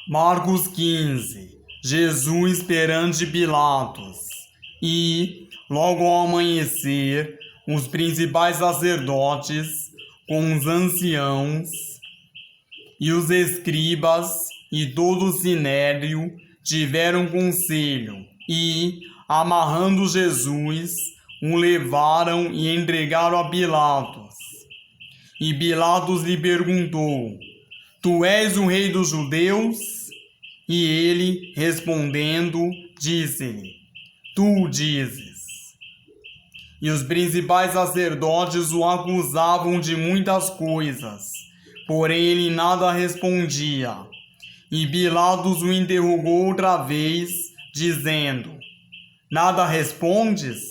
Marcos 15. Jesus perante Pilatos. E, logo ao amanhecer, os principais sacerdotes, com os anciãos e os escribas e todo o sinédrio, tiveram conselho e, amarrando Jesus, o levaram e entregaram a Pilatos. E Pilatos lhe perguntou: Tu és o rei dos judeus? E ele, respondendo, disse-lhe: Tu o dizes. E os principais sacerdotes o acusavam de muitas coisas, porém ele nada respondia. E Pilatos o interrogou outra vez, dizendo: Nada respondes?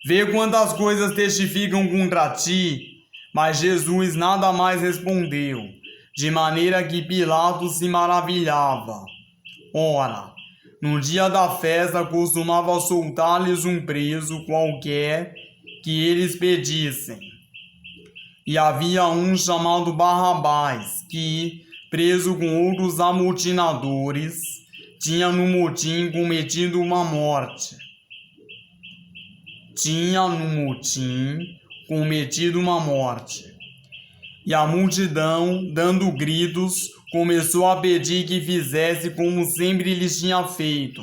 Vê quantas coisas testificam contra ti. Mas Jesus nada mais respondeu, de maneira que Pilatos se maravilhava. Ora, no dia da festa costumava soltar-lhes um preso qualquer que eles pedissem. E havia um chamado Barrabás, que, preso com outros amotinadores, tinha no motim cometido uma morte. E a multidão, dando gritos, começou a pedir que fizesse como sempre lhes tinha feito.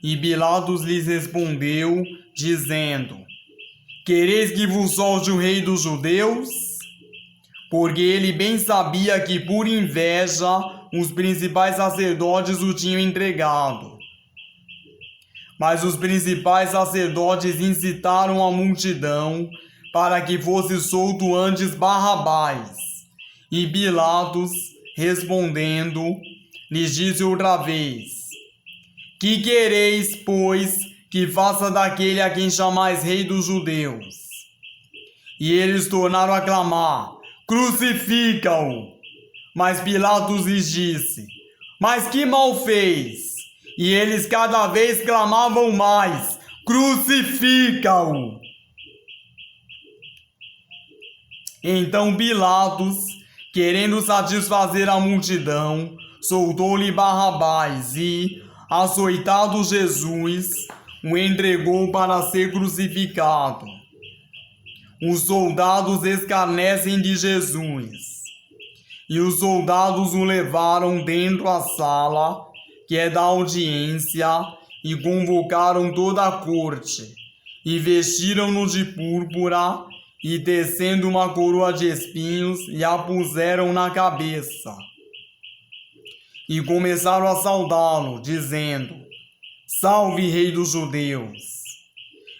E Pilatos lhes respondeu, dizendo: Quereis que vos solte o rei dos judeus? Porque ele bem sabia que por inveja os principais sacerdotes o tinham entregado. Mas os principais sacerdotes incitaram a multidão para que fosse solto antes Barrabás. E Pilatos, respondendo, lhes disse outra vez: Que quereis, pois, que faça daquele a quem chamais rei dos judeus? E eles tornaram a clamar: Crucifica-o! Mas Pilatos lhes disse: Mas que mal fez? E eles cada vez clamavam mais: Crucifica-o! Então Pilatos, querendo satisfazer a multidão, soltou-lhe Barrabás e, açoitado Jesus, o entregou para ser crucificado. Os soldados escarnecem de Jesus. E os soldados o levaram dentro à sala, que é da audiência, e convocaram toda a corte, e vestiram-no de púrpura, e tecendo uma coroa de espinhos, lhe a puseram na cabeça. E começaram a saudá-lo, dizendo: Salve, rei dos judeus!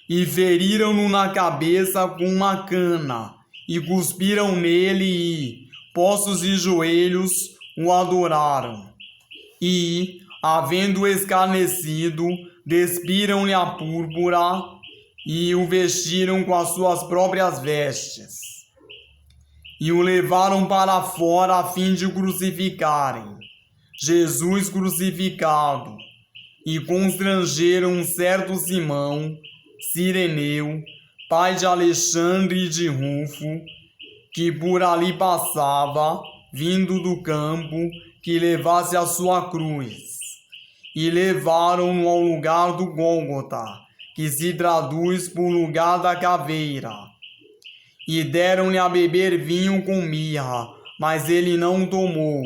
E feriram-no na cabeça com uma cana, e cuspiram nele e, postos de joelhos, o adoraram. E, havendo escarnecido, despiram-lhe a púrpura e o vestiram com as suas próprias vestes. E o levaram para fora a fim de o crucificarem. Jesus crucificado. E constrangeram um certo Simão, Cireneu, pai de Alexandre e de Rufo, que por ali passava, vindo do campo, que levasse a sua cruz. E levaram-no ao lugar do Gólgota, que se traduz por lugar da caveira. E deram-lhe a beber vinho com mirra, mas ele não tomou.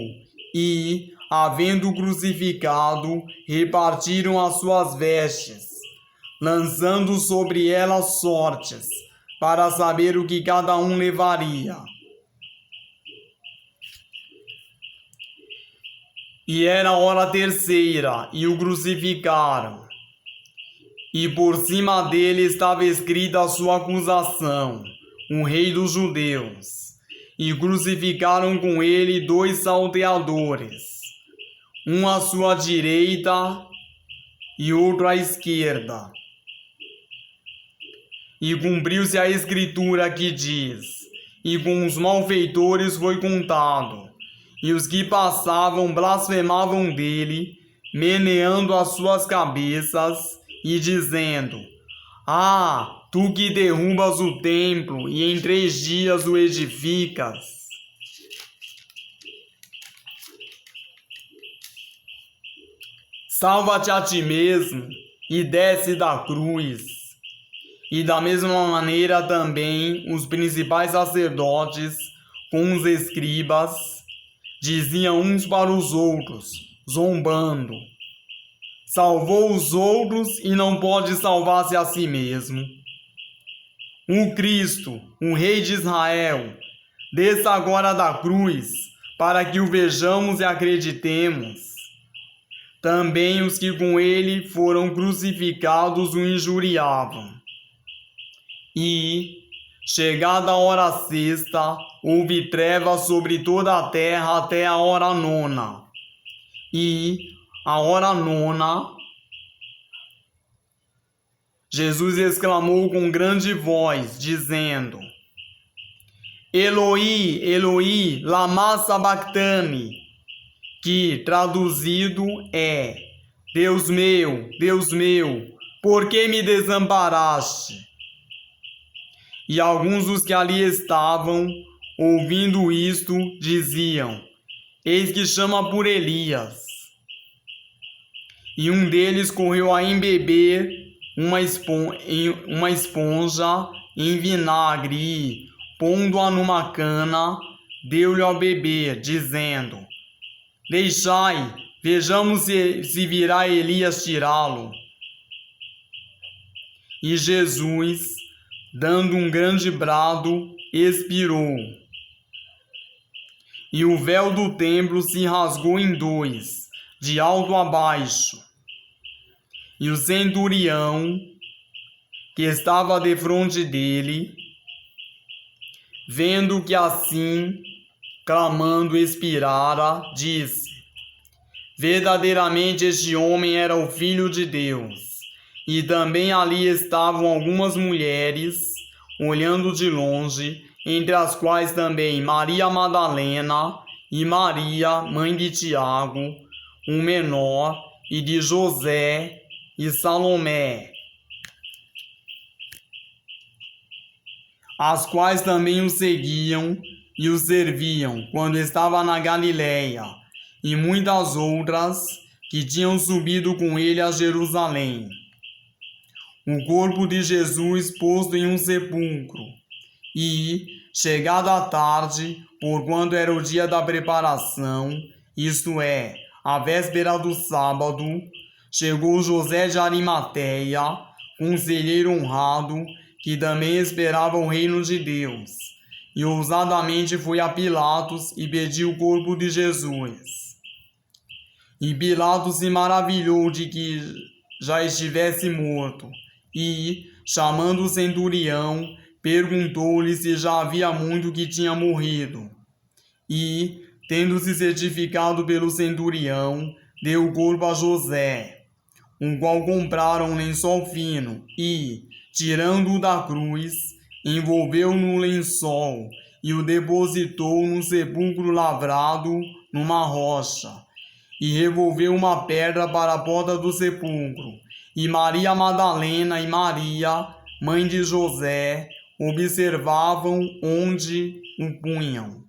E, havendo crucificado, repartiram as suas vestes, lançando sobre elas sortes, para saber o que cada um levaria. E era a hora terceira, e o crucificaram. E por cima dele estava escrita a sua acusação: o rei dos judeus. E crucificaram com ele 2 salteadores, um à sua direita e outro à esquerda. E cumpriu-se a escritura que diz: E com os malfeitores foi contado. E os que passavam blasfemavam dele, meneando as suas cabeças e dizendo: Ah, tu que derrubas o templo e em 3 dias o edificas. salva-te a ti mesmo e desce da cruz. E da mesma maneira também os principais sacerdotes, com os escribas, diziam uns para os outros, zombando: salvou os outros e não pode salvar-se a si mesmo. O Cristo, o Rei de Israel, desça agora da cruz, para que o vejamos e acreditemos. Também os que com ele foram crucificados o injuriavam. E, chegada a hora sexta, houve trevas sobre toda a terra até a hora nona. E, a hora nona, Jesus exclamou com grande voz, dizendo: Eloi, Eloi, lama sabachthani, que traduzido é: Deus meu, por que me desamparaste? E alguns dos que ali estavam, ouvindo isto, diziam: eis que chama por Elias. E um deles correu a embeber uma esponja em vinagre e, pondo-a numa cana, deu-lhe ao beber, dizendo: deixai, vejamos se virá Elias tirá-lo. E Jesus, dando um grande brado, expirou. E o véu do templo se rasgou em dois, de alto a baixo. E o centurião, que estava defronte dele, vendo que assim, clamando, expirara, disse: verdadeiramente este homem era o Filho de Deus. E também ali estavam algumas mulheres, olhando de longe, entre as quais também Maria Madalena e Maria, mãe de Tiago, o menor, e de José e Salomé, as quais também o seguiam e o serviam quando estava na Galileia, e muitas outras que tinham subido com ele a Jerusalém. O corpo de Jesus posto em um sepulcro, e, chegada a tarde, porquanto era o dia da preparação, isto é, a véspera do sábado, chegou José de Arimateia, conselheiro honrado, que também esperava o reino de Deus, e ousadamente foi a Pilatos e pediu o corpo de Jesus. E Pilatos se maravilhou de que já estivesse morto, e, chamando o centurião, perguntou-lhe se já havia muito que tinha morrido. E, tendo-se certificado pelo centurião, deu o corpo a José, o qual compraram um lençol fino e, tirando-o da cruz, envolveu no lençol e o depositou num sepulcro lavrado numa rocha, e revolveu uma pedra para a porta do sepulcro. E Maria Madalena e Maria, mãe de José, observavam onde o punham.